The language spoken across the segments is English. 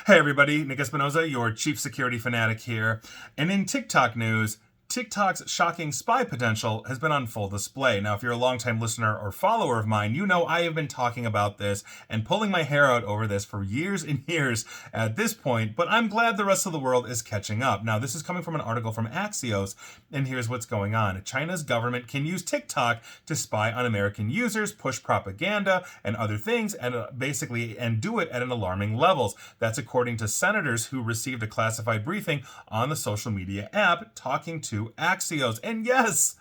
Hey everybody, Nick Espinoza, your chief security fanatic here. And in TikTok news, TikTok's shocking spy potential has been on full display. Now, if you're a longtime listener or follower of mine, you know I have been talking about this and pulling my hair out over this for years and years at this point, but I'm glad the rest of the world is catching up. Now, this is coming from an article from Axios, and here's what's going on. China's government can use TikTok to spy on American users, push propaganda and other things, and do it at an alarming levels. That's according to senators who received a classified briefing on the social media app talking to Axios. And yes,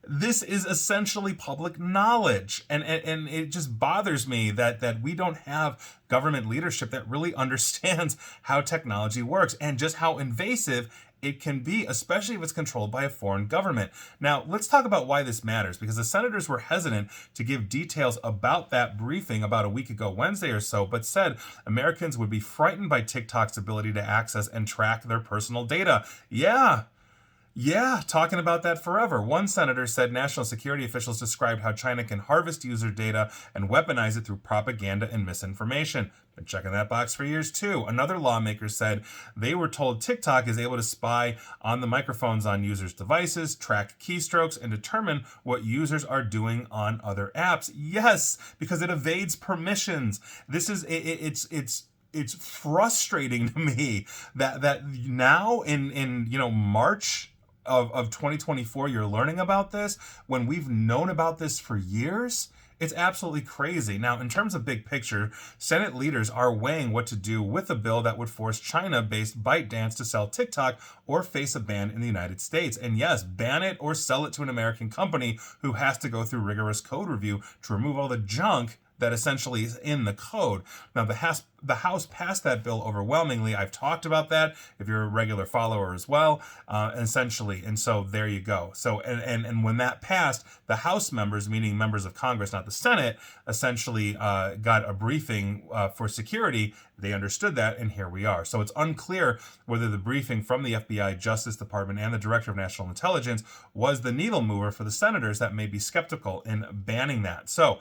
this is essentially public knowledge. And it just bothers me that we don't have government leadership that really understands how technology works and just how invasive it can be, especially if it's controlled by a foreign government. Now, let's talk about why this matters, because the senators were hesitant to give details about that briefing about a week ago, Wednesday or so, but said Americans would be frightened by TikTok's ability to access and track their personal data. Yeah, talking about that forever. One senator said national security officials described how China can harvest user data and weaponize it through propaganda and misinformation. Been checking that box for years too. Another lawmaker said they were told TikTok is able to spy on the microphones on users' devices, track keystrokes, and determine what users are doing on other apps. Yes, because it evades permissions. This is it's frustrating to me that now in March of 2024 you're learning about this when we've known about this for years. It's absolutely crazy. Now, in terms of big picture, Senate leaders are weighing what to do with a bill that would force China-based ByteDance to sell TikTok or face a ban in the United States. And yes, ban it or sell it to an American company who has to go through rigorous code review to remove all the junk that essentially is in the code. Now, the House passed that bill overwhelmingly. I've talked about that if you're a regular follower as well, essentially. And so there you go. So, and when that passed, the House members, meaning members of Congress, not the Senate, essentially got a briefing for security. They understood that, and here we are. So it's unclear whether the briefing from the FBI, Justice Department, and the Director of National Intelligence was the needle mover for the senators that may be skeptical in banning that. So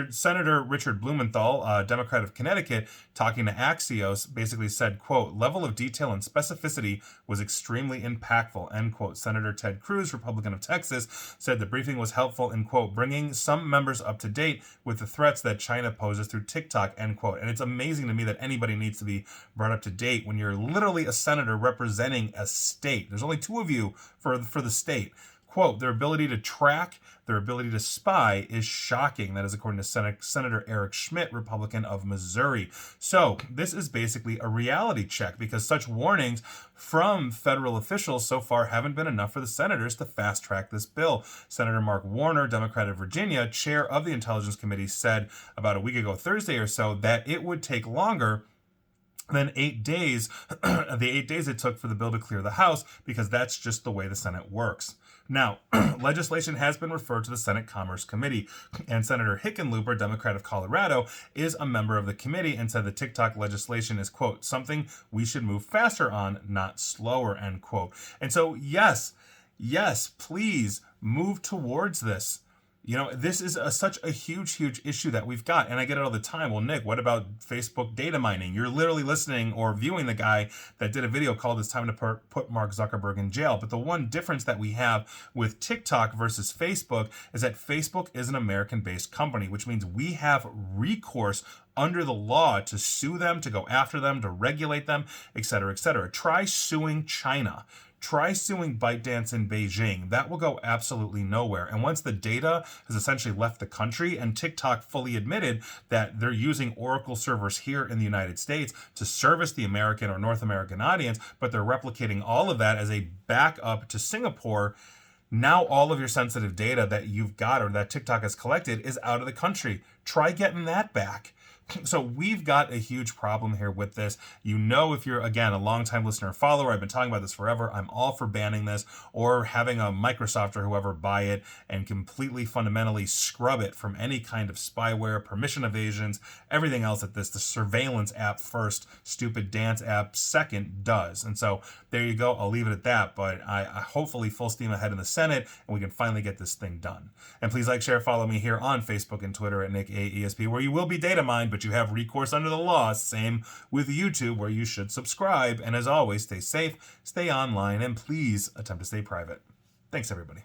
Senator Richard Blumenthal, Democrat of Connecticut, talking to Axios, basically said, quote, level of detail and specificity was extremely impactful, end quote. Senator Ted Cruz, Republican of Texas, said the briefing was helpful in, quote, bringing some members up to date with the threats that China poses through TikTok, end quote. And it's amazing to me that anybody needs to be brought up to date when you're literally a senator representing a state. There's only two of you for the state. Quote, their ability to track, their ability to spy is shocking. That is according to Senator Eric Schmidt, Republican of Missouri. So this is basically a reality check because such warnings from federal officials so far haven't been enough for the senators to fast track this bill. Senator Mark Warner, Democrat of Virginia, chair of the Intelligence Committee, said about a week ago, Thursday or so, that it would take longer than 8 days, the 8 days it took for the bill to clear the House, because that's just the way the Senate works. Now, legislation has been referred to the Senate Commerce Committee, and Senator Hickenlooper, Democrat of Colorado, is a member of the committee and said the TikTok legislation is, quote, something we should move faster on, not slower, end quote. And so, yes, please move towards this. You know, this is such a huge issue that we've got. And I get it all the time. Well, Nick, what about Facebook data mining? You're literally listening or viewing the guy that did a video called It's Time to Put Mark Zuckerberg in Jail. But the one difference that we have with TikTok versus Facebook is that Facebook is an American-based company, which means we have recourse under the law to sue them, to go after them, to regulate them, et cetera, et cetera. Try suing China. Try suing ByteDance in Beijing. That will go absolutely nowhere. And once the data has essentially left the country, and TikTok fully admitted that they're using Oracle servers here in the United States to service the American or North American audience, but they're replicating all of that as a backup to Singapore. Now all of your sensitive data that you've got or that TikTok has collected is out of the country. Try getting that back. So we've got a huge problem here with this. You know, if you're, again, a longtime listener or follower, I've been talking about this forever. I'm all for banning this or having a Microsoft or whoever buy it and completely fundamentally scrub it from any kind of spyware, permission evasions, everything else that the surveillance app first, stupid dance app second does. And so there you go. I'll leave it at that. But I hopefully full steam ahead in the Senate and we can finally get this thing done. And please like, share, follow me here on Facebook and Twitter at Nick AESP, where you will be data mined, but but you have recourse under the law. Same with YouTube, where you should subscribe. And as always, stay safe, stay online, and please attempt to stay private. Thanks, everybody.